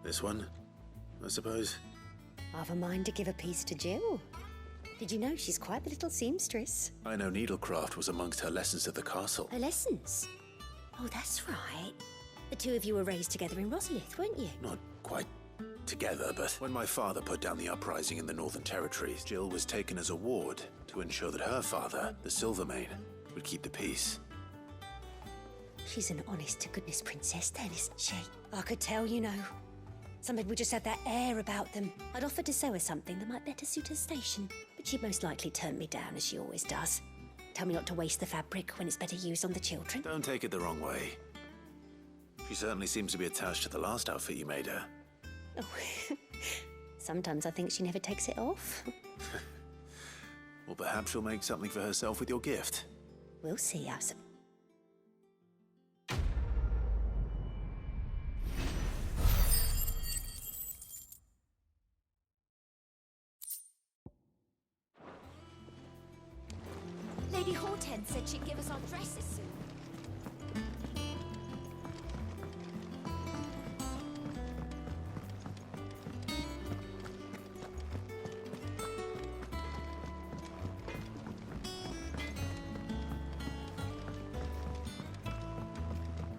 This one, I suppose. I've a mind to give a piece to Jill. Did you know she's quite the little seamstress? I know needlecraft was amongst her lessons at the castle. Her lessons? Oh, that's right. The two of you were raised together in Rosalith, weren't you? Not quite together, but when my father put down the uprising in the Northern Territories, Jill was taken as a ward to ensure that her father, the Silvermane, would keep the peace. She's an honest-to-goodness princess then, isn't she? I could tell, you know. Some people just had that air about them. I'd offered to sew her something that might better suit her station, but she'd most likely turn me down, as she always does. Tell me not to waste the fabric when it's better used on the children. Don't take it the wrong way. She certainly seems to be attached to the last outfit you made her. Oh, sometimes I think she never takes it off. Or perhaps she'll make something for herself with your gift. We'll see, I suppose. Lady Hortense said she'd give us our dresses soon.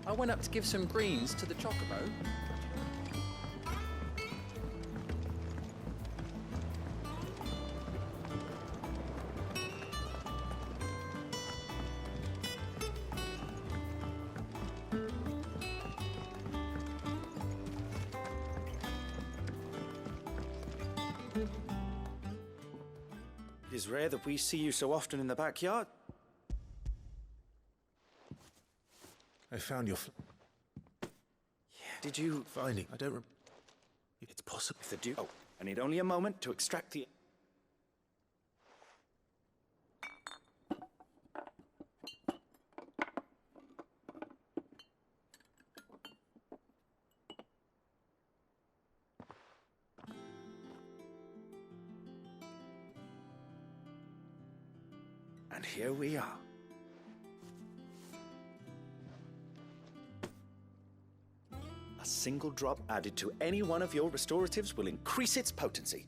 I went up to give some greens to the chocobo. It is rare that we see you so often in the backyard. I found your Did you... finding. I don't It's possible. If the Duke... Oh, I need only a moment to extract the... And here we are. A single drop added to any one of your restoratives will increase its potency.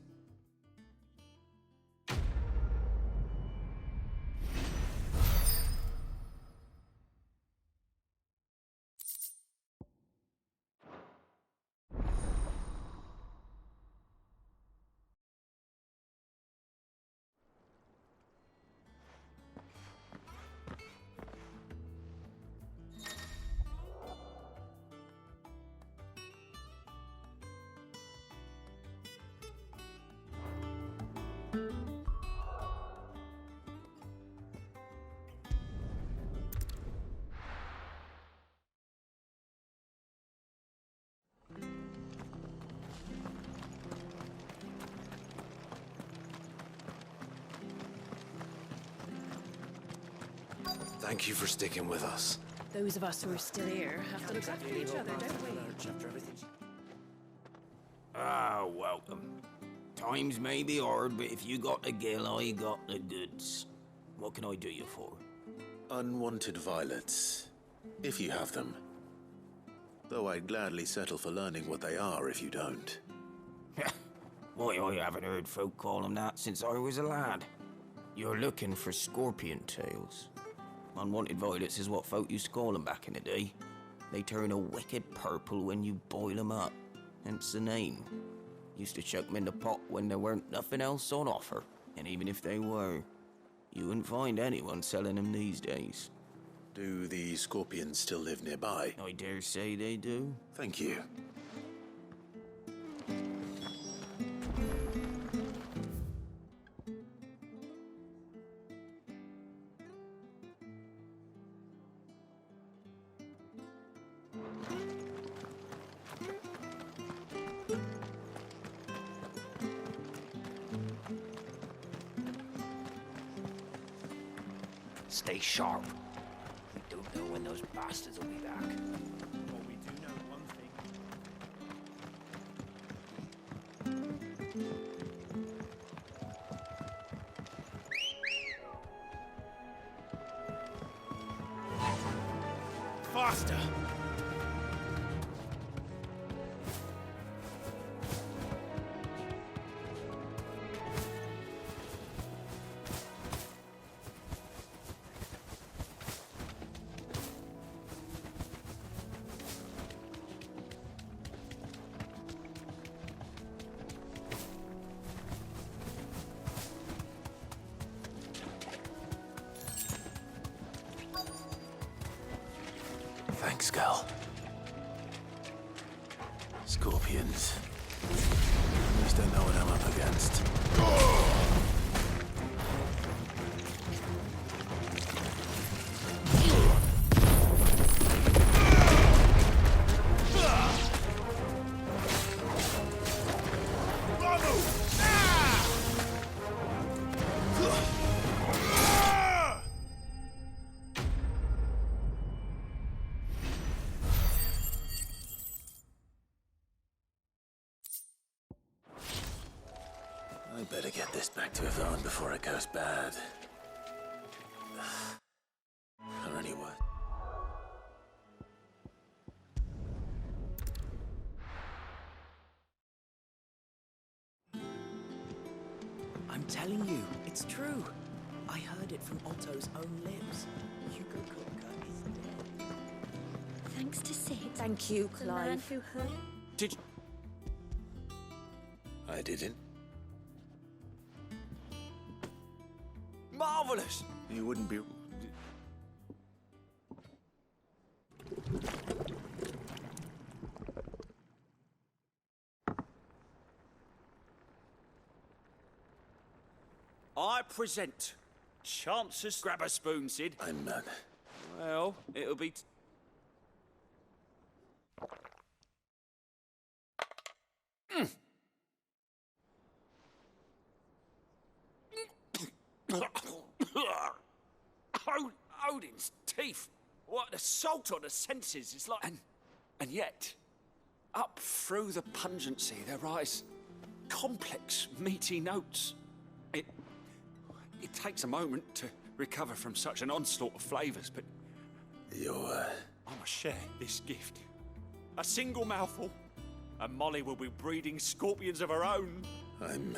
Thank you for sticking with us. Those of us who are still here have to look after each other, don't we? Ah, welcome. Times may be hard, but if you got the gill, I got the goods. What can I do you for? Unwanted violets, if you have them. Though I'd gladly settle for learning what they are if you don't. Why, I haven't heard folk call them that since I was a lad. You're looking for scorpion tails. Unwanted violets is what folk used to call them back in the day. They turn a wicked purple when you boil them up, hence the name. Used to chuck them in the pot when there weren't nothing else on offer, and even if they were, you wouldn't find anyone selling them these days. Do the scorpions still live nearby? I dare say they do. Thank you. Stay sharp. We don't know when those bastards will be back. Well, we do know one thing. Faster! Thanks, Gal. Scorpions. At least I know what I'm up against. I better get this back to Yvonne before it goes bad. Or anyway. I'm telling you, it's true. I heard it from Otto's own lips. Hugo Kupka is dead. Thanks to Sid. Thank you, The man Clive. who hurt. Did I didn't. Marvelous! You wouldn't be... I present Chances. Grab a spoon, Sid. I'm mad. Well, it'll be... Odin's teeth. What an assault on the senses. It's like... And yet, up through the pungency, there rise complex, meaty notes. It takes a moment to recover from such an onslaught of flavors, but... I must share this gift. A single mouthful, and Molly will be breeding scorpions of her own. I'm...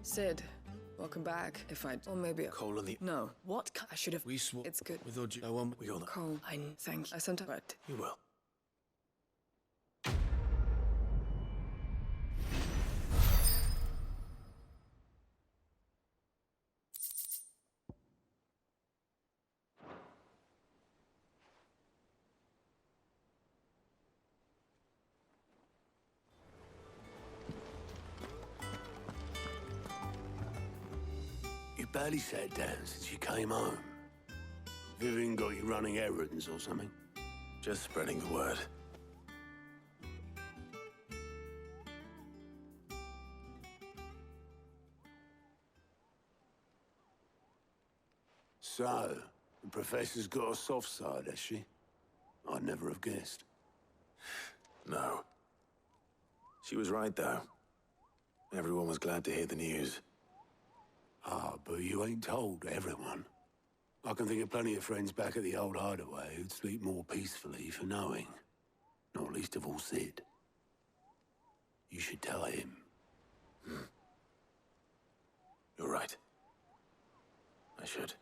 Sid, welcome back. Or maybe... Cole on the... No. What? I should have... We swore... It's good. With Oji... No one... We all... Cole, I thank you. I sometimes... But You will. You barely sat down since you came home. Vivian got you running errands or something? Just spreading the word. So, the Professor's got a soft side, has she? I'd never have guessed. No. She was right, though. Everyone was glad to hear the news. Ah, but you ain't told everyone. I can think of plenty of friends back at the old hideaway who'd sleep more peacefully for knowing. Not least of all Sid. You should tell him. You're right. I should.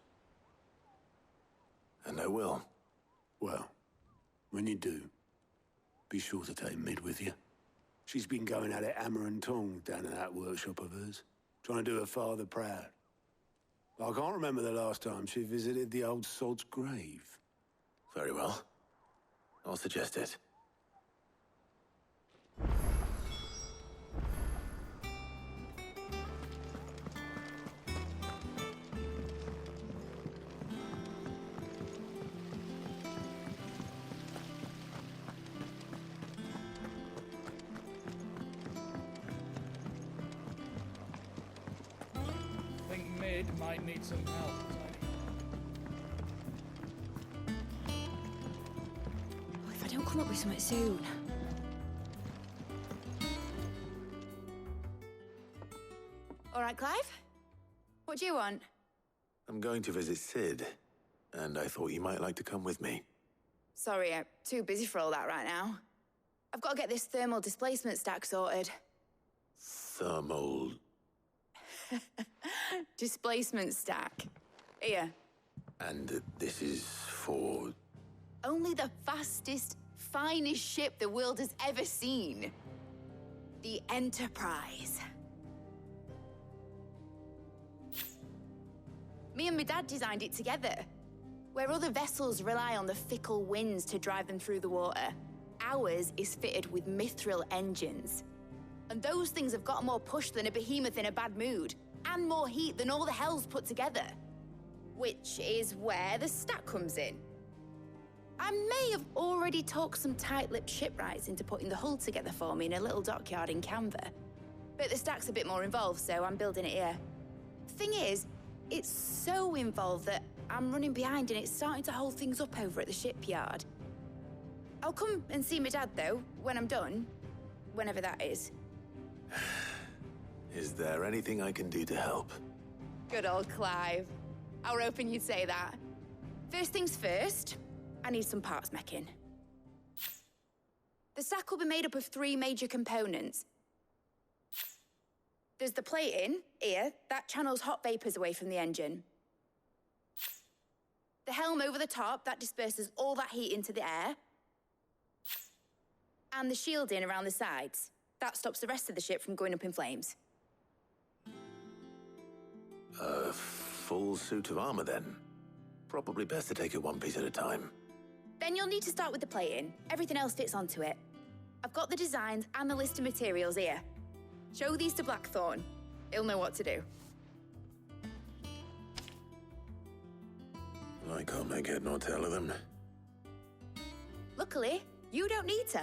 And I will. Well, when you do, be sure to take Mid with you. She's been going at it hammer and tongs down at that workshop of hers, trying to do her father proud. I can't remember the last time she visited the old sod's grave. Very well. I'll suggest it. Might need some help. If I don't come up with something soon. All right, Clive? What do you want? I'm going to visit Sid, and I thought you might like to come with me. Sorry, I'm too busy for all that right now. I've got to get this thermal displacement stack sorted. Thermal... Displacement stack. Here. And this is for... Only the fastest, finest ship the world has ever seen. The Enterprise. Me and my dad designed it together. Where other vessels rely on the fickle winds to drive them through the water, ours is fitted with mithril engines. And those things have got more push than a behemoth in a bad mood, and more heat than all the hells put together. Which is where the stack comes in. I may have already talked some tight-lipped shipwrights into putting the hull together for me in a little dockyard in Canva. But the stack's a bit more involved, so I'm building it here. Thing is, it's so involved that I'm running behind and it's starting to hold things up over at the shipyard. I'll come and see my dad, though, when I'm done. Whenever that is. Is there anything I can do to help? Good old Clive. I were hoping you'd say that. First things first, I need some parts meching. The stack will be made up of 3 major components. There's the plating, here, that channels hot vapors away from the engine. The helm over the top, that disperses all that heat into the air. And the shielding around the sides. That stops the rest of the ship from going up in flames. A full suit of armor, then? Probably best to take it one piece at a time. Then you'll need to start with the plating. Everything else fits onto it. I've got the designs and the list of materials here. Show these to Blackthorn. He'll know what to do. I can't make head nor tail of them. Luckily, you don't need to.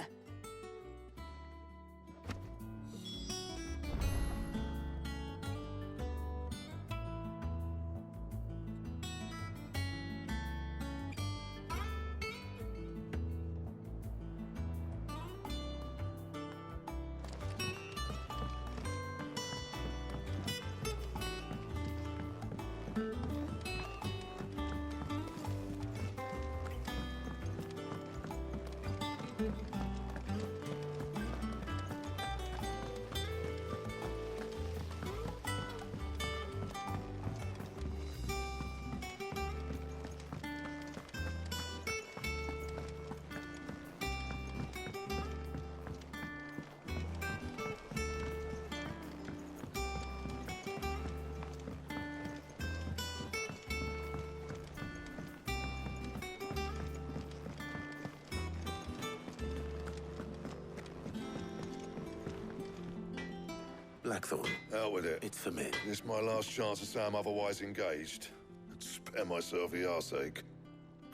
Blackthorn. Out with it. It's for me. This my last chance to say I'm otherwise engaged. I'd spare myself the arseache.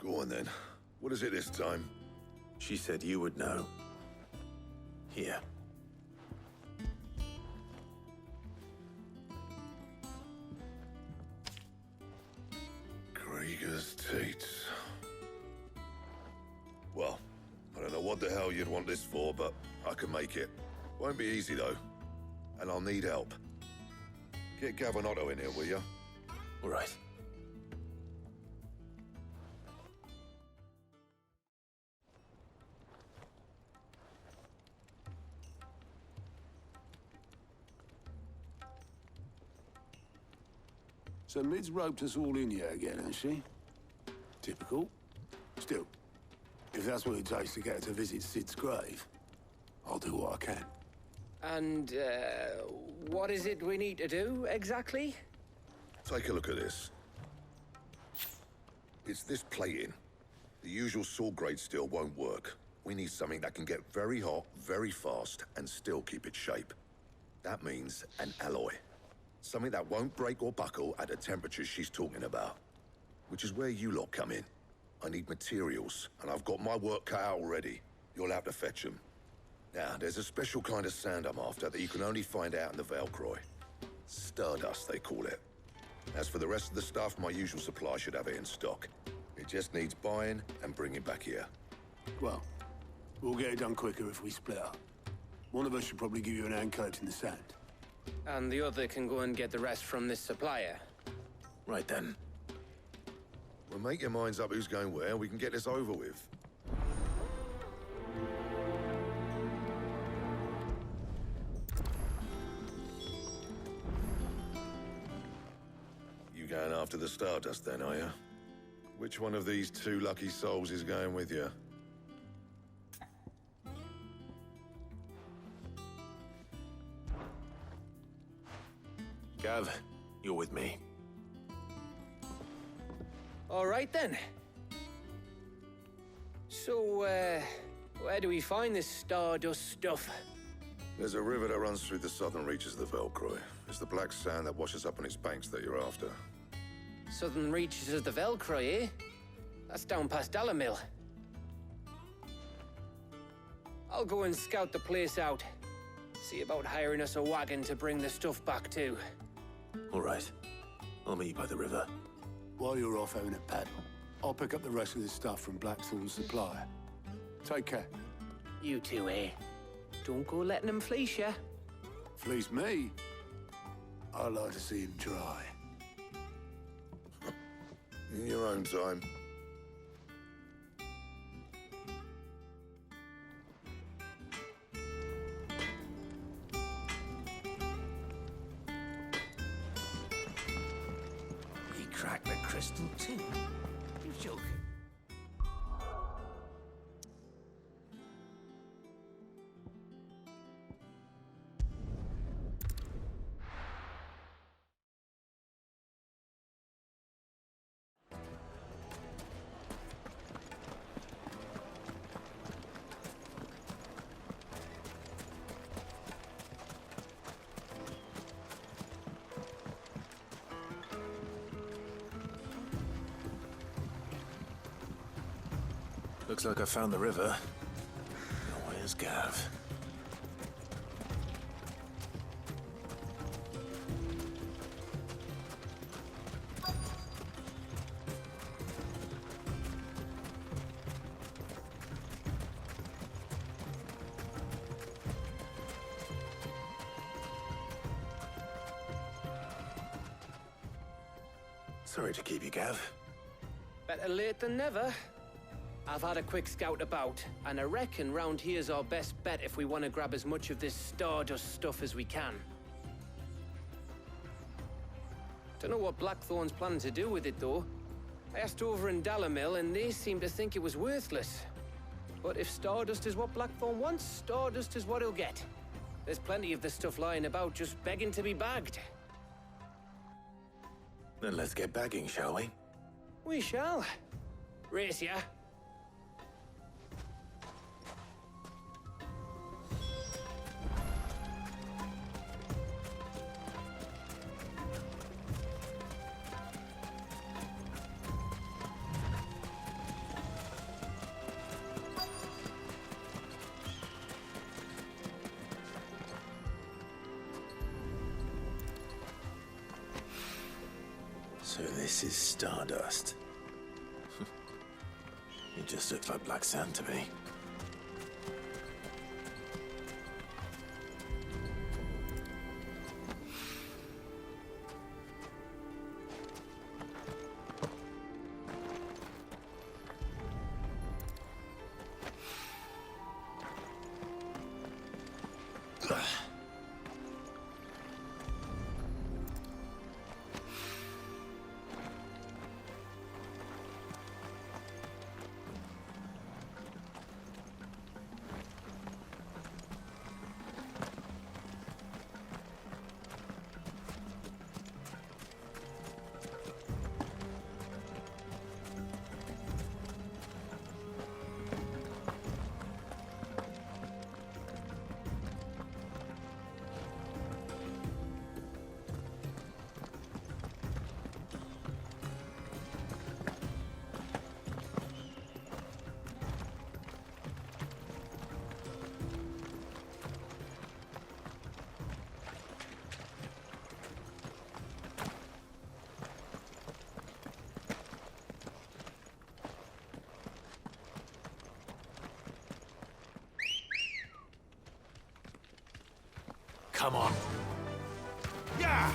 Go on then. What is it this time? She said you would know. Here. Krieger's Teats. Well, I don't know what the hell you'd want this for, but I can make it. Won't be easy, though. And I'll need help. Get Gavin-Otto in here, will you? All right. So Mid's roped us all in here again, has she? Typical. Still, if that's what it takes to get her to visit Sid's grave, I'll do what I can. And, what is it we need to do, exactly? Take a look at this. It's this plating. The usual sword grade steel won't work. We need something that can get very hot, very fast, and still keep its shape. That means an alloy. Something that won't break or buckle at the temperatures she's talking about. Which is where you lot come in. I need materials, and I've got my work cut out already. You'll have to fetch them. Now, there's a special kind of sand I'm after that you can only find out in the Valcroy. Stardust, they call it. As for the rest of the stuff, my usual supply should have it in stock. It just needs buying and bringing back here. Well, we'll get it done quicker if we split up. One of us should probably give you an hand collecting the sand. And the other can go and get the rest from this supplier. Right then. Well, make your minds up who's going where, and we can get this over with. You going after the Stardust then, are you? Which one of these two lucky souls is going with you? Gav, you're with me. All right then. So, where do we find this Stardust stuff? There's a river that runs through the southern reaches of the Velcroy. It's the black sand that washes up on its banks that you're after. Southern reaches of the Velcroy, eh? That's down past Dalamil. I'll go and scout the place out. See about hiring us a wagon to bring the stuff back to. All right. I'll meet you by the river. While you're off having a paddle, I'll pick up the rest of this stuff from Blackthorn's supplier. Take care. You two, eh? Don't go letting them fleece ya. Fleece me? I'd like to see him try. In your own time. He cracked the crystal too. You joking? Looks like I found the river. Now where's Gav? Sorry to keep you, Gav. Better late than never. I've had a quick scout about, and I reckon round here's our best bet if we want to grab as much of this Stardust stuff as we can. Don't know what Blackthorn's planning to do with it, though. I asked over in Dalamil, and they seem to think it was worthless. But if Stardust is what Blackthorn wants, Stardust is what he'll get. There's plenty of the stuff lying about, just begging to be bagged. Then let's get bagging, shall we? We shall. Race ya. So this is Stardust. It just looks like black sand to me. Come on. Yeah!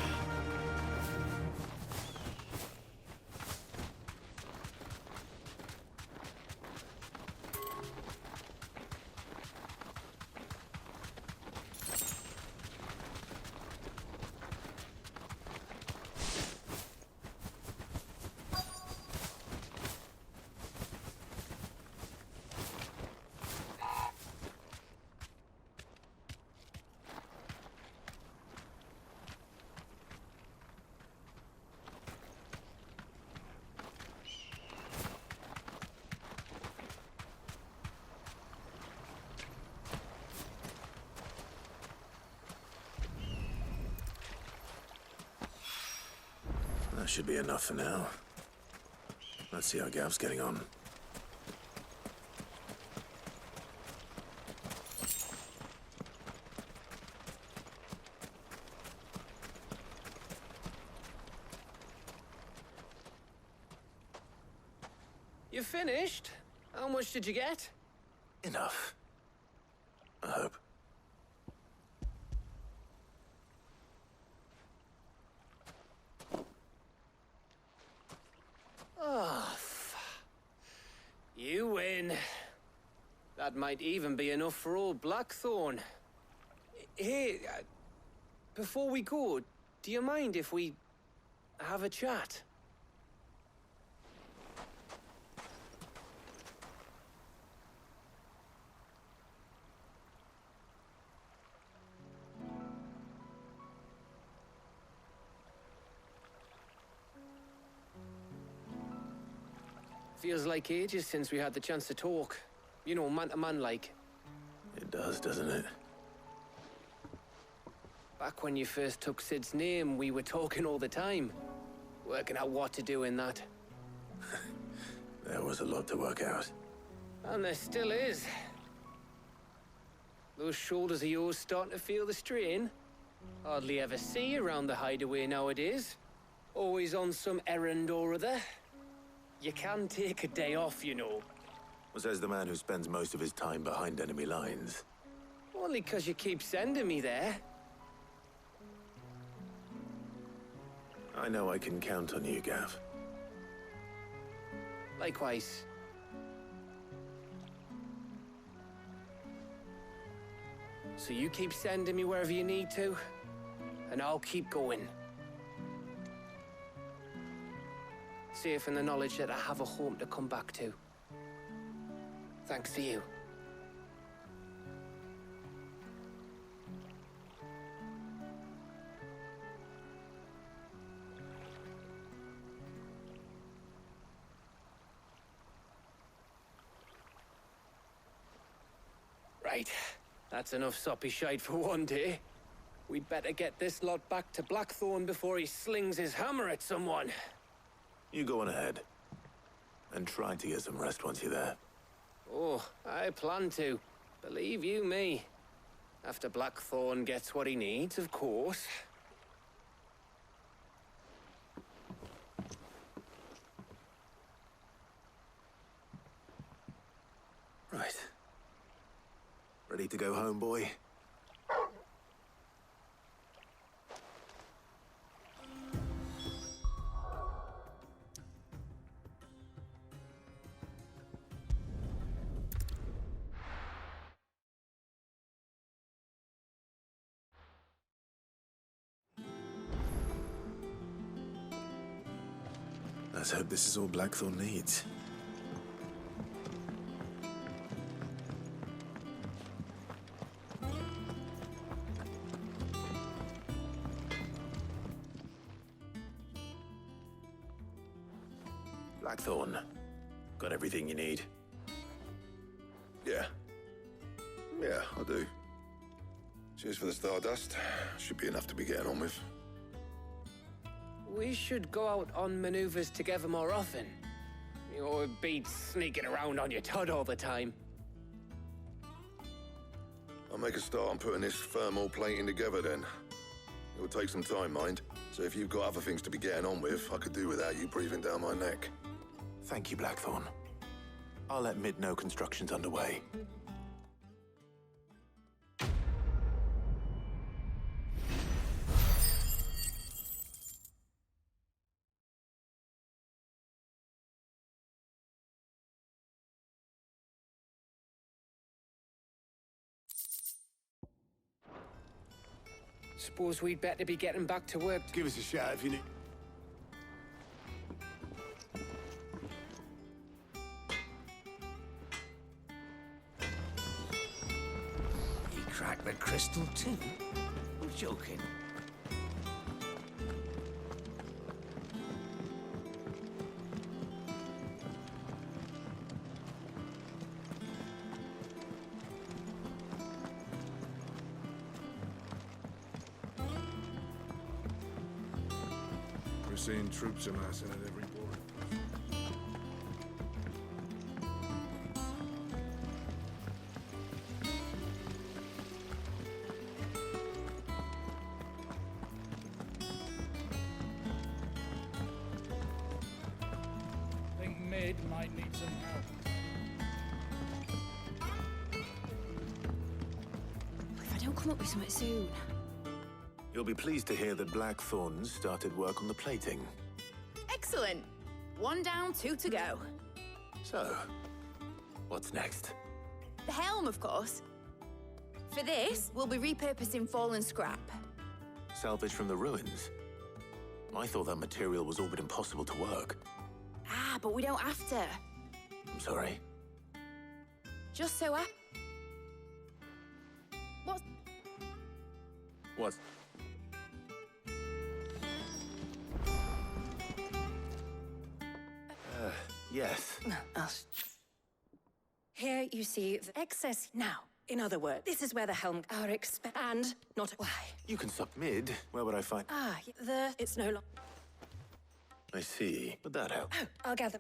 That should be enough for now. Let's see how Gav's getting on. You finished? How much did you get? Enough. I hope. Oh, you win. That might even be enough for old Blackthorn. Hey, before we go, do you mind if we have a chat? Feels like ages since we had the chance to talk. You know, man to man like. It does, doesn't it? Back when you first took Sid's name, we were talking all the time. Working out what to do in that. There was a lot to work out. And there still is. Those shoulders of yours starting to feel the strain. Hardly ever see you around the hideaway nowadays. Always on some errand or other. You can take a day off, you know. Says the man who spends most of his time behind enemy lines. Only 'cause you keep sending me there. I know I can count on you, Gav. Likewise. So you keep sending me wherever you need to, and I'll keep going. Safe in the knowledge that I have a home to come back to. Thanks to you. Right. That's enough soppy shite for one day. We'd better get this lot back to Blackthorn before he slings his hammer at someone. You go on ahead. And try to get some rest once you're there. Oh, I plan to. Believe you me. After Blackthorn gets what he needs, of course. Right. Ready to go home, boy? Let's hope this is all Blackthorn needs. Blackthorn, got everything you need? Yeah. Yeah, I do. Cheers for the Stardust. Should be enough to be getting on with. We should go out on maneuvers together more often. You're beat sneaking around on your tud all the time. I'll make a start on putting this thermal plating together then. It will take some time, mind. So if you've got other things to be getting on with, I could do without you breathing down my neck. Thank you, Blackthorn. I'll let Mid know construction's underway. Suppose we'd better be getting back to work. Give us a shout if you need... He cracked the crystal too? I'm joking. We're seeing troops amassing at every border. Think Mid might need some help. If I don't come up with something soon. You'll be pleased to hear that Blackthorns started work on the plating. Excellent. 1 down, 2 to go. So, what's next? The helm, of course. For this, we'll be repurposing fallen scrap. Salvage from the ruins? I thought that material was all but impossible to work. Ah, but we don't have to. I'm sorry. Just so I... What's... What? Yes. Here you see the excess now. In other words, this is where the helm are and not why. You can stop mid. Where would I find... It's no longer. I see. Would that help? Oh, I'll gather.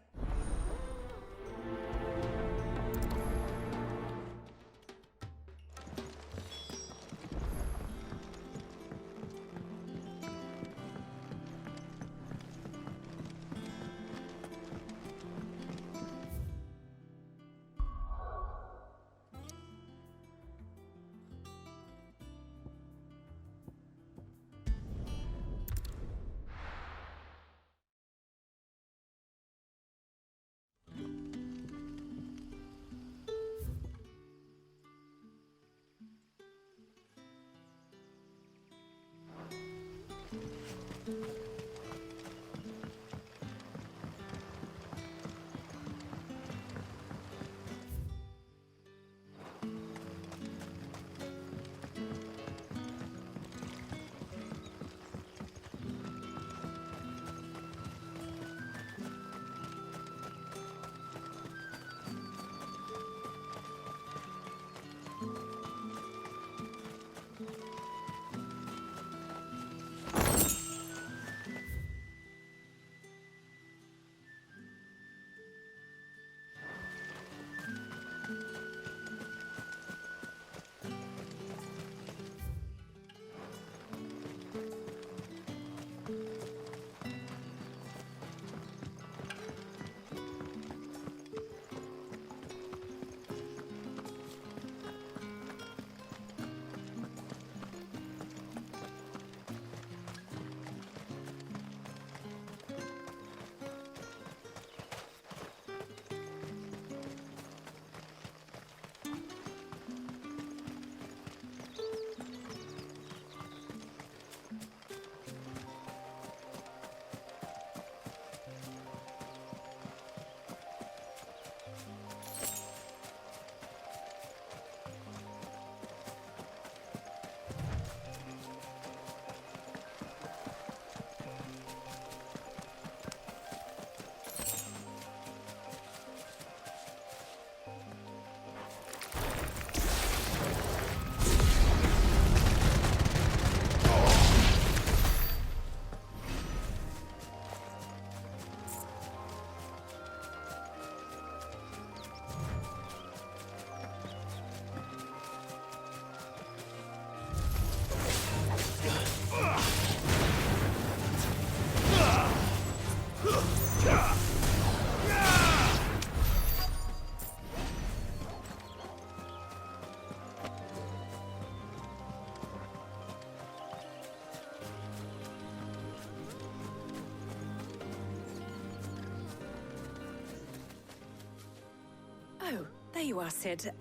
Oh, there you are, Sid.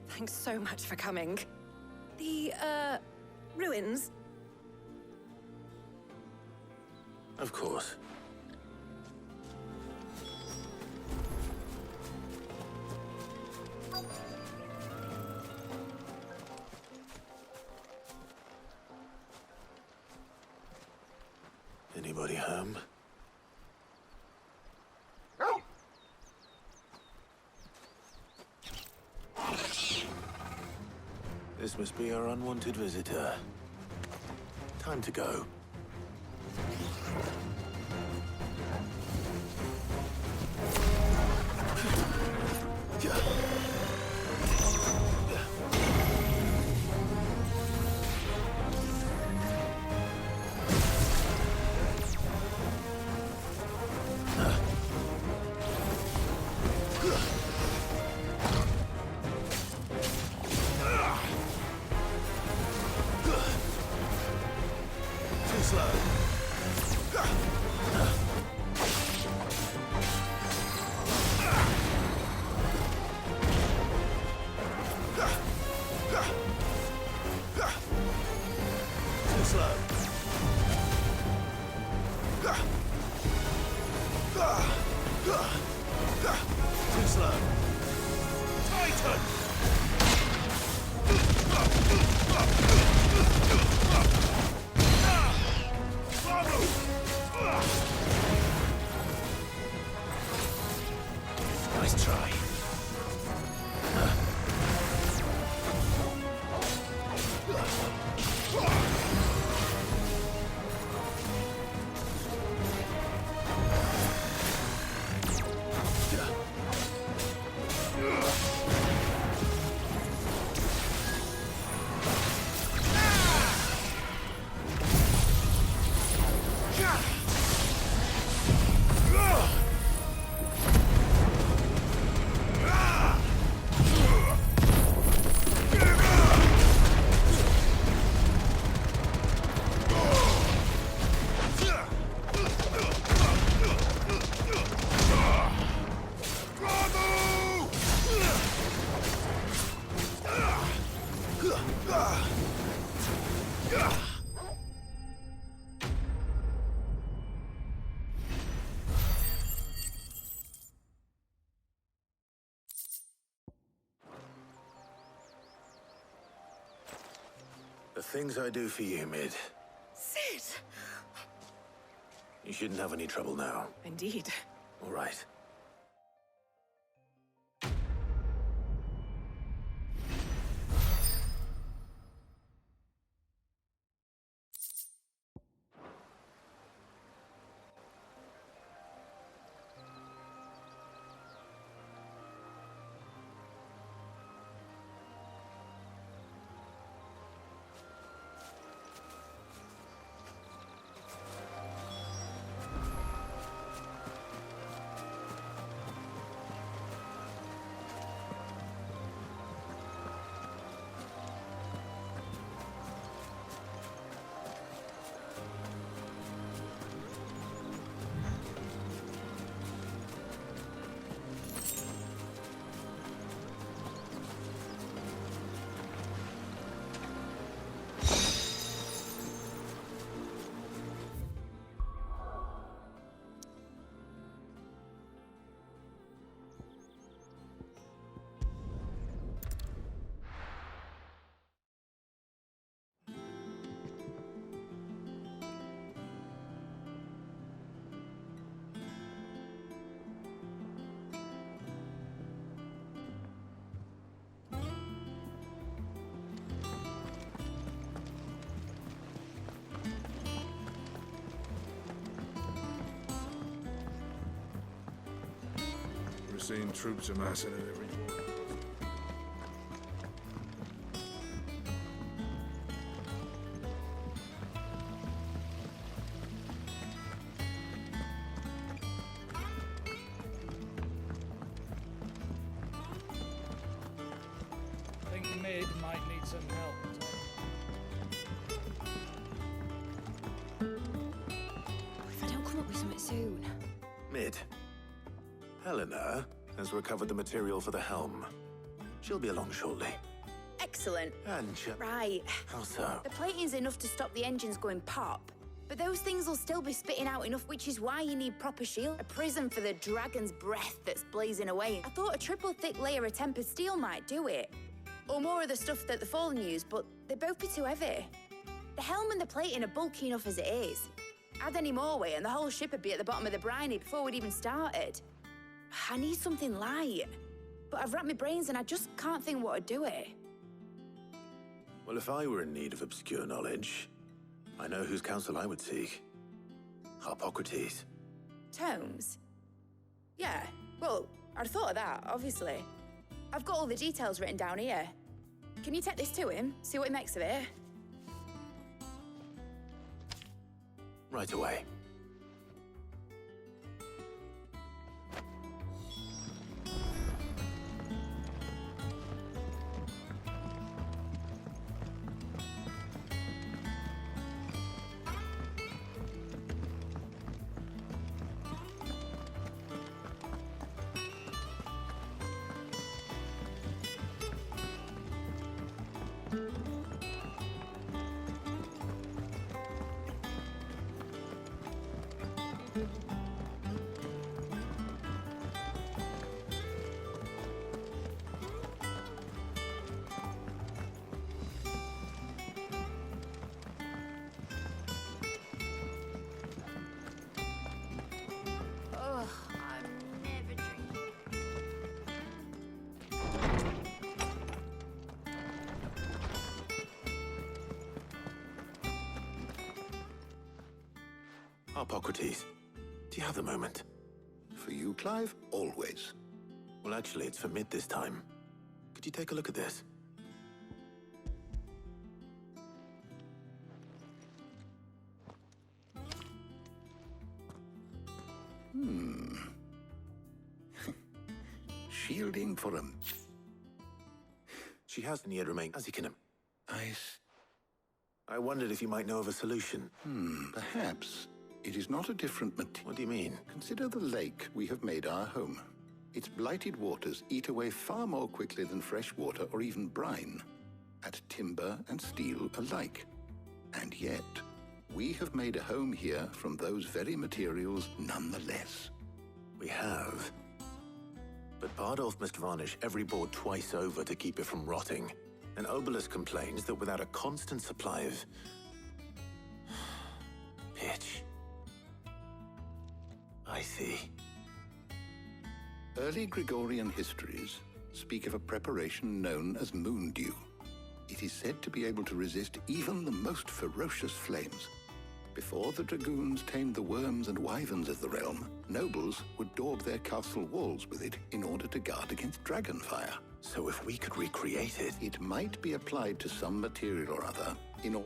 Thanks so much for coming. The, ruins? Of course. Anybody home? This must be our unwanted visitor. Time to go. Too slow. Titan! Nice try. The things I do for you, Mid. Sid! You shouldn't have any trouble now. Indeed. All right. We're seeing troops amassing at every border. Think Mid might need some help. If I don't come up with something soon. Mid. Helena has recovered the material for the helm. She'll be along shortly. Excellent. And Right. how so? The plating's enough to stop the engines going pop. But those things will still be spitting out enough, which is why you need proper shield. A prison for the dragon's breath that's blazing away. I thought a triple thick layer of tempered steel might do it. Or more of the stuff that the Fallen use, but they'd both be too heavy. The helm and the plating are bulky enough as it is. Add any more weight and the whole ship would be at the bottom of the briny before we'd even started. I need something light. But I've racked my brains and I just can't think what to do it. Well, if I were in need of obscure knowledge, I know whose counsel I would seek. Harpocrates. Tomes? Yeah, well, I'd thought of that, obviously. I've got all the details written down here. Can you take this to him, see what he makes of it? Right away. Harpocrates, do you have the moment? For you, Clive, always. Well, actually, it's for Mid this time. Could you take a look at this? Shielding for him. She hasn't yet remained Azikinum. I wondered if you might know of a solution. Perhaps. It is not a different material. What do you mean? Consider the lake we have made our home. Its blighted waters eat away far more quickly than fresh water or even brine, at timber and steel alike. And yet, we have made a home here from those very materials nonetheless. We have. But Bardolph must varnish every board twice over to keep it from rotting. And Obelus complains that without a constant supply of pitch. I see. Early Gregorian histories speak of a preparation known as moon dew. It is said to be able to resist even the most ferocious flames. Before the dragoons tamed the worms and wyverns of the realm, nobles would daub their castle walls with it in order to guard against dragonfire. So if we could recreate it... It might be applied to some material or other.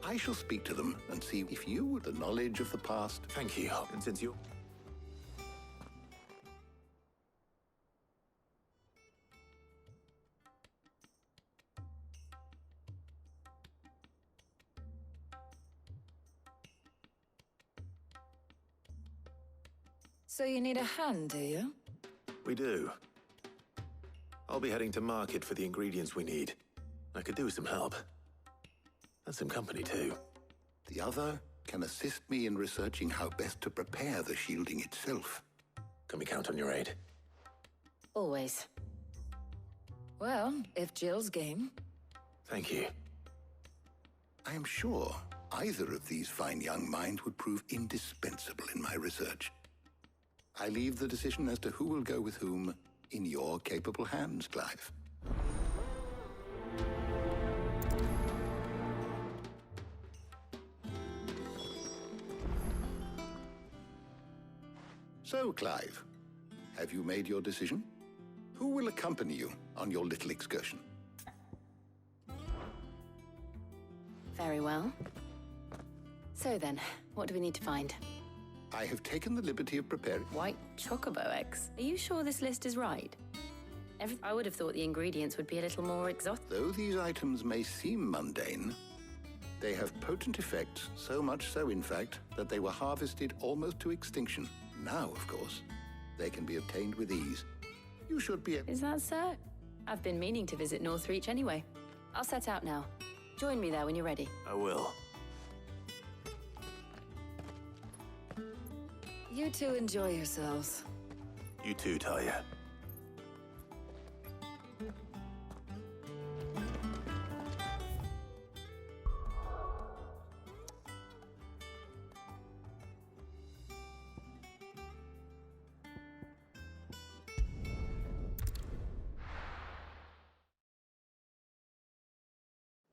I shall speak to them and see if you, with the knowledge of the past... Thank you. And since you... So you need a hand, do you? We do. I'll be heading to market for the ingredients we need. I could do with some help. And some company, too. The other can assist me in researching how best to prepare the shielding itself. Can we count on your aid? Always. Well, if Jill's game. Thank you. I am sure either of these fine young minds would prove indispensable in my research. I leave the decision as to who will go with whom in your capable hands, Clive. So, Clive, have you made your decision? Who will accompany you on your little excursion? Very well. So then, what do we need to find? I have taken the liberty of preparing... White chocobo eggs. Are you sure this list is right? I would have thought the ingredients would be a little more exotic. Though these items may seem mundane, they have potent effects, so much so, in fact, that they were harvested almost to extinction. Now, of course, they can be obtained with ease. You should be able... Is that so? I've been meaning to visit Northreach anyway. I'll set out now. Join me there when you're ready. I will. You two enjoy yourselves. You too, Talia.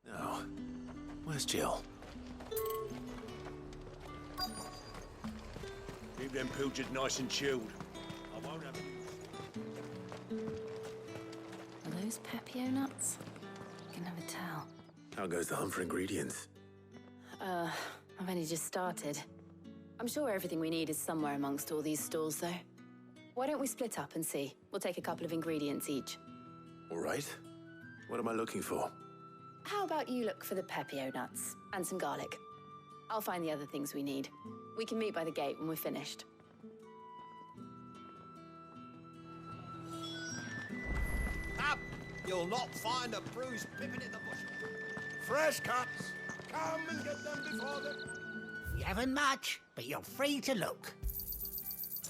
Now, where's Jill? Keep them pilchards nice and chilled. I won't have Are those Pepio nuts? I can never tell. How goes the hunt for ingredients? I've only just started. I'm sure everything we need is somewhere amongst all these stalls, though. Why don't we split up and see? We'll take a couple of ingredients each. All right. What am I looking for? How about you look for the Pepio nuts and some garlic? I'll find the other things we need. We can meet by the gate when we're finished. Up! You'll not find a bruised pippin in the bush. Fresh cuts! Come and get them before the... You haven't much, but you're free to look.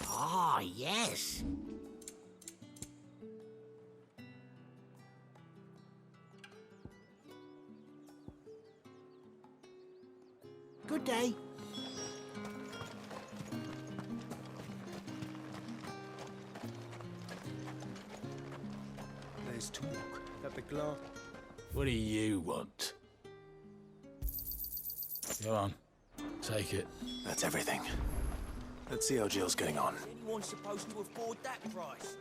Ah, yes. Good day. There's talk that the glass... What do you want? Go on. Take it. That's everything. Let's see how Jill's getting on. Is anyone supposed to afford that price?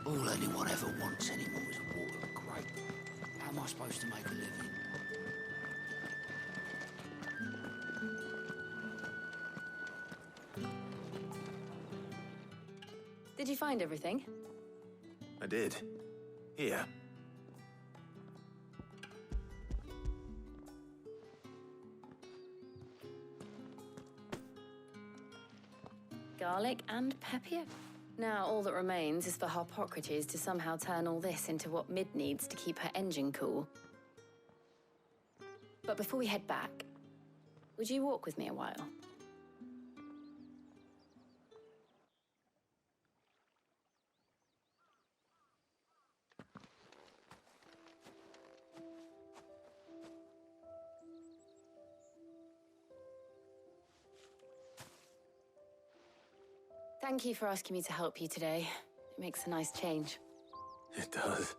All anyone ever wants anymore is water and grape. How am I supposed to make a living? Did you find everything? I did. Here. Garlic and pepper. Now, all that remains is for Harpocrates to somehow turn all this into what Mid needs to keep her engine cool. But before we head back, would you walk with me a while? Thank you for asking me to help you today. It makes a nice change. It does.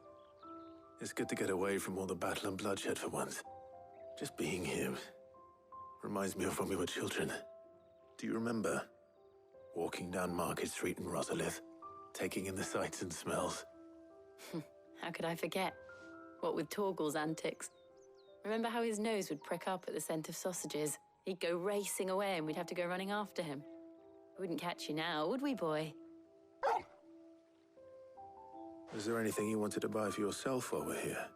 It's good to get away from all the battle and bloodshed for once. Just being here reminds me of when we were children. Do you remember? Walking down Market Street in Rosalith, taking in the sights and smells. How could I forget? What with Torgal's antics. Remember how his nose would prick up at the scent of sausages? He'd go racing away and we'd have to go running after him. We wouldn't catch you now, would we, boy? Is there anything you wanted to buy for yourself while we're here?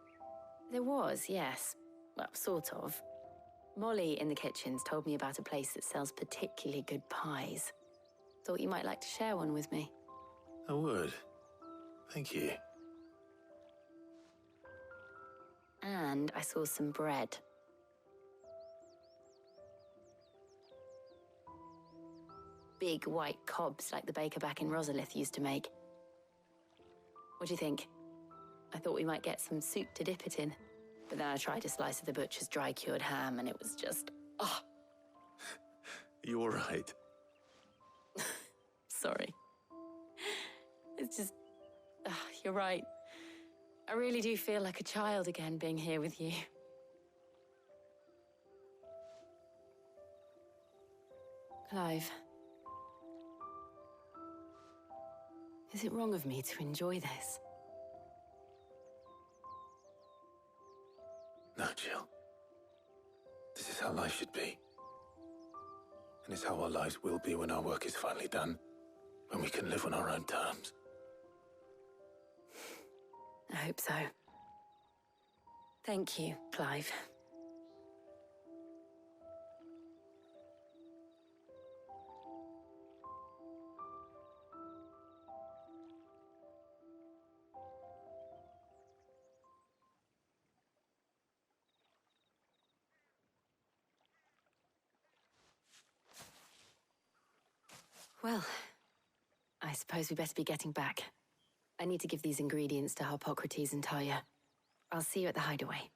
There was, yes. Well, sort of. Molly in the kitchens told me about a place that sells particularly good pies. Thought you might like to share one with me. I would. Thank you. And I saw some bread. Big white cobs like the baker back in Rosalith used to make. What do you think? I thought we might get some soup to dip it in. But then I tried a slice of the butcher's dry-cured ham and it was just... oh. You all right? Sorry. It's just... you're right. I really do feel like a child again being here with you. Clive. Is it wrong of me to enjoy this? No, Jill. This is how life should be. And it's how our lives will be when our work is finally done. When we can live on our own terms. I hope so. Thank you, Clive. Well, I suppose we better be getting back. I need to give these ingredients to Harpocrates and Talia. I'll see you at the hideaway.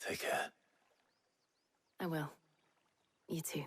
Take care. I will. You too.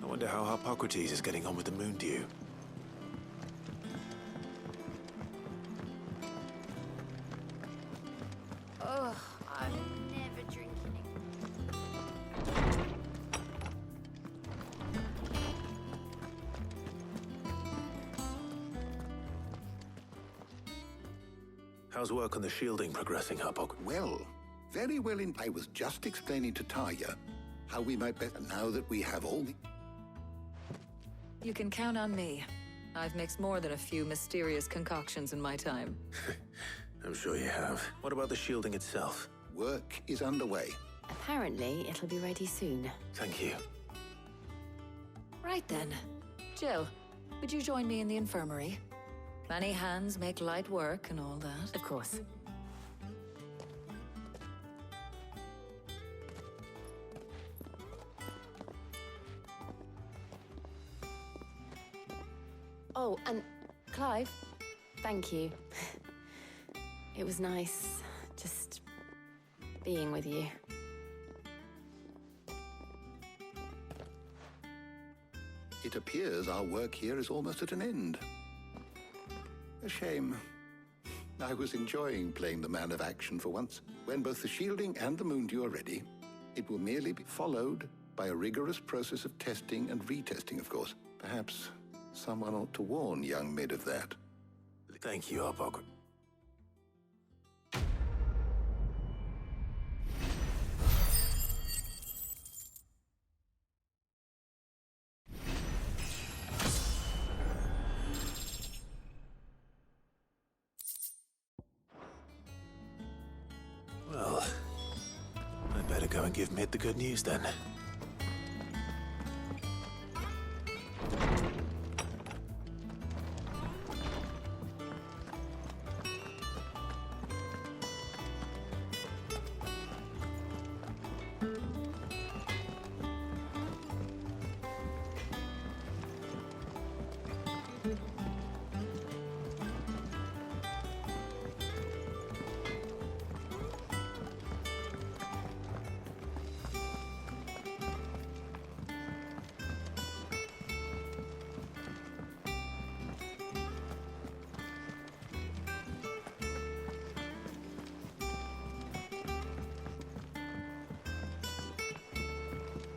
I wonder how Harpocrates is getting on with the moon dew. Ugh, I'm never drinking. How's work on the shielding progressing, Harpocrates? Well, very well I was just explaining to Talia how we might better now that we have all the... You can count on me. I've mixed more than a few mysterious concoctions in my time. I'm sure you have. What about the shielding itself? Work is underway. Apparently, it'll be ready soon. Thank you. Right then. Jill, would you join me in the infirmary? Many hands make light work and all that. Of course. Oh, and Clive, thank you. It was nice just being with you. It appears our work here is almost at an end. A shame. I was enjoying playing the man of action for once. When both the shielding and the moondew are ready, it will merely be followed by a rigorous process of testing and retesting, of course. Perhaps someone ought to warn young Mid of that. Thank you, Harpocrates. Well, I'd better go and give Mid the good news then.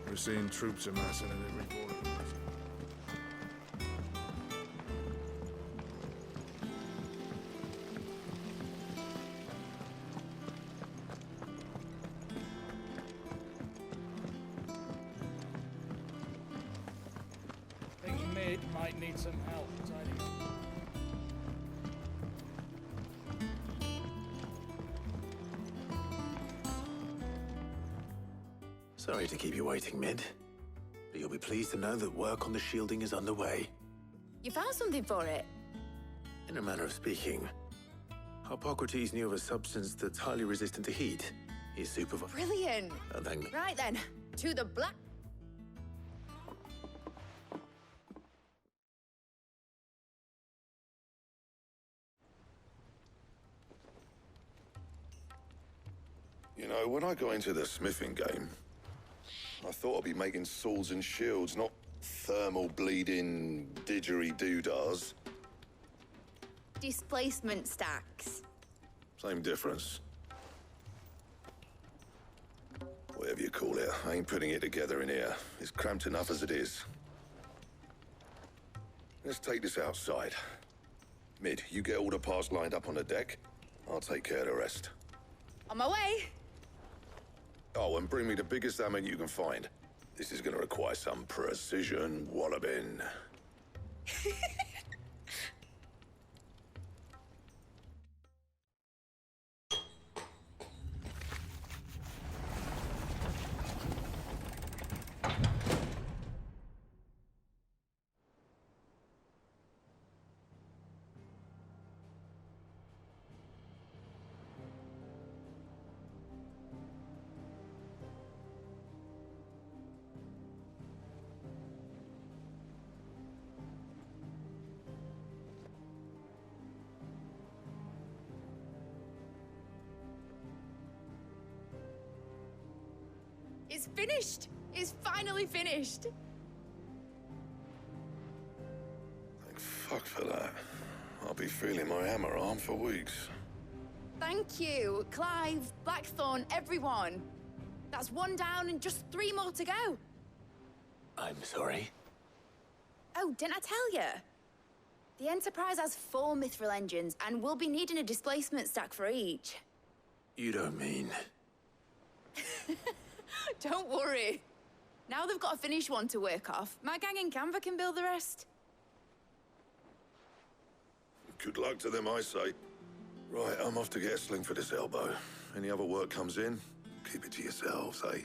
We're seeing troops amassing at every corner. I think Mid might need some help tidying up. Sorry to keep you waiting, Mid. But you'll be pleased to know that work on the shielding is underway. You found something for it? In a manner of speaking, Harpocrates knew of a substance that's highly resistant to heat. He's supervised. Brilliant. Thank me. Right then, to the black... You know, when I got into the smithing game, I thought I'd be making swords and shields, not thermal bleeding didgeridoo-dahs. Displacement stacks. Same difference. Whatever you call it, I ain't putting it together in here. It's cramped enough as it is. Let's take this outside. Mid, you get all the parts lined up on the deck. I'll take care of the rest. On my way. Oh, and bring me the biggest hammer you can find. This is gonna require some precision walloping. It's finished! It's finally finished! Thank fuck for that. I'll be feeling my hammer arm for weeks. Thank you, Clive, Blackthorn, everyone. That's one down and just 3 more to go. I'm sorry. Oh, didn't I tell you? The Enterprise has 4 mithril engines, and we'll be needing a displacement stack for each. You don't mean... Don't worry. Now they've got a finished one to work off. My gang in Canva can build the rest. Good luck to them, I say. Right, I'm off to get a sling for this elbow. Any other work comes in, keep it to yourselves, eh?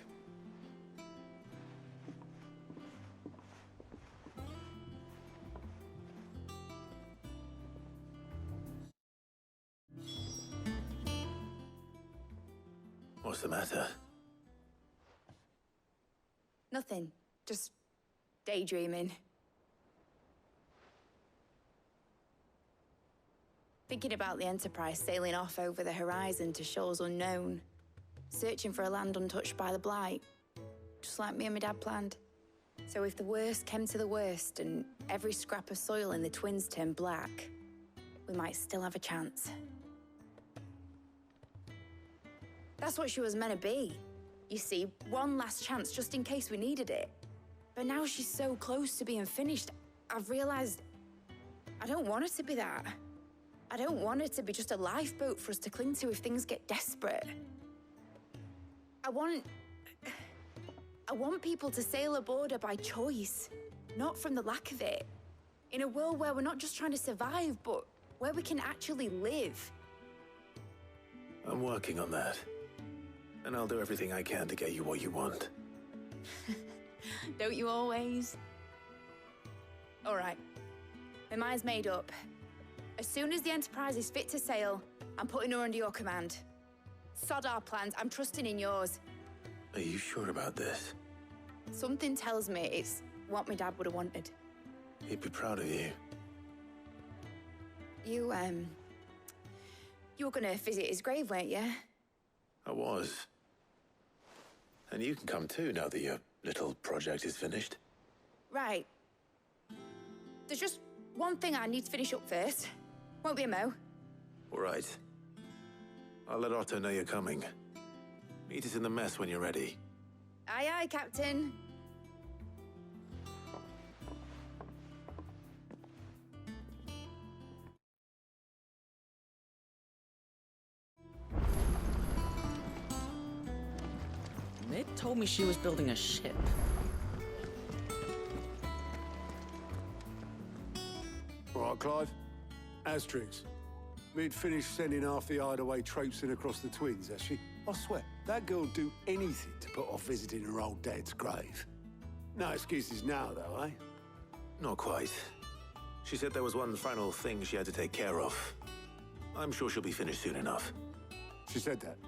What's the matter? Nothing. Just daydreaming. Thinking about the Enterprise sailing off over the horizon to shores unknown, searching for a land untouched by the Blight, just like me and my dad planned. So if the worst came to the worst and every scrap of soil in the Twins turned black, we might still have a chance. That's what she was meant to be. You see, one last chance just in case we needed it. But now she's so close to being finished, I've realized I don't want it to be that. I don't want it to be just a lifeboat for us to cling to if things get desperate. I want people to sail aboard her by choice, not from the lack of it. In a world where we're not just trying to survive, but where we can actually live. I'm working on that. And I'll do everything I can to get you what you want. Don't you always? All right. My mind's made up. As soon as the Enterprise is fit to sail, I'm putting her under your command. Sod our plans, I'm trusting in yours. Are you sure about this? Something tells me it's what my dad would have wanted. He'd be proud of you. You were gonna visit his grave, weren't you? I was. And you can come too now that your little project is finished. Right. There's just one thing I need to finish up first. Won't be a mo. All right. I'll let Otto know you're coming. Meet us in the mess when you're ready. Aye, aye, Captain. Mid told me she was building a ship. All right, Clive. Astrix. We'd finished sending half the Hideaway traipsing across the Twins, has she? I swear, that girl'd do anything to put off visiting her old dad's grave. No excuses now, though, eh? Not quite. She said there was one final thing she had to take care of. I'm sure she'll be finished soon enough. She said that?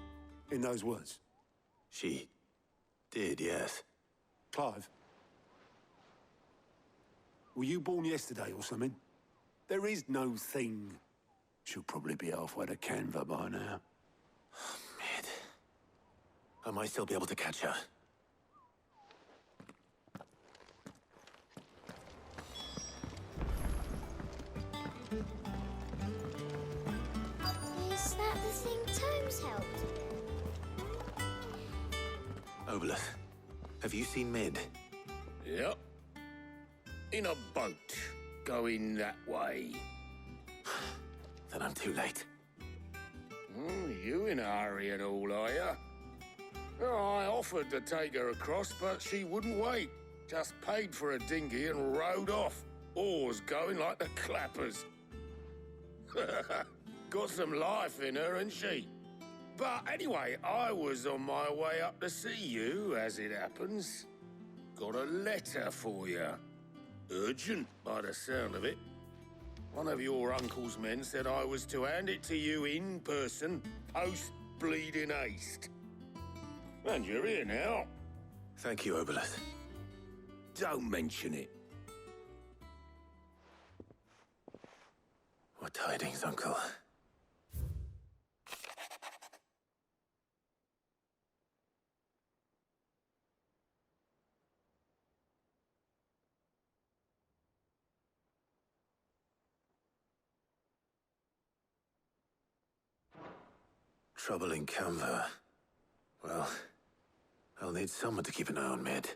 In those words? She did, yes. Clive? Were you born yesterday or something? There is no thing. She'll probably be halfway to Canva by now. Mid. I might still be able to catch her. Is that the thing Tomes helped? Obolus, have you seen Mid? Yep. In a boat, going that way. Then I'm too late. You in a hurry and all, are you? I offered to take her across, but she wouldn't wait. Just paid for a dinghy and rowed off. Oars going like the clappers. Got some life in her, ain't she? But anyway, I was on my way up to see you, as it happens. Got a letter for you. Urgent, by the sound of it. One of your uncle's men said I was to hand it to you in person, post-bleeding haste. And you're here now. Thank you, Obolus. Don't mention it. What tidings, Uncle? Trouble in Canva. Well, I'll need someone to keep an eye on Mid.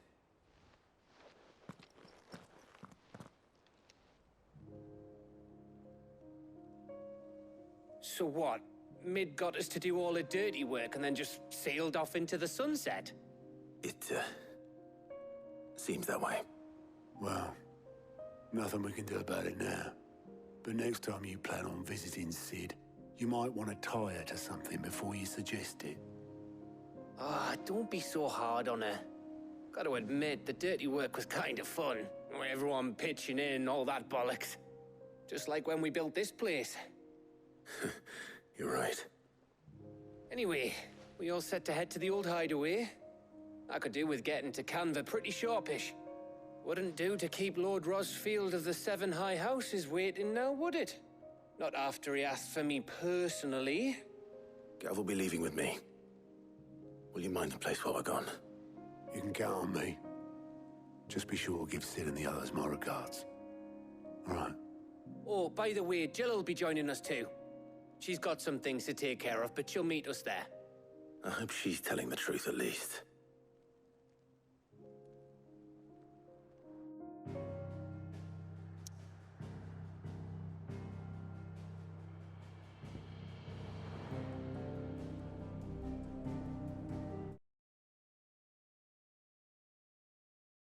So what? Mid got us to do all the dirty work and then just sailed off into the sunset? It, seems that way. Well, nothing we can do about it now. But next time you plan on visiting Sid, you might want to tie her to something before you suggest it. Ah, don't be so hard on her. Gotta admit, the dirty work was kind of fun. Everyone pitching in and all that bollocks. Just like when we built this place. You're right. Anyway, we all set to head to the old hideaway. I could do with getting to Canva pretty sharpish. Wouldn't do to keep Lord Rosfield of the Seven High Houses waiting now, would it? Not after he asked for me personally. Gav will be leaving with me. Will you mind the place while we're gone? You can count on me. Just be sure to give Sid and the others my regards. All right. Oh, by the way, Jill will be joining us too. She's got some things to take care of, but she'll meet us there. I hope she's telling the truth at least.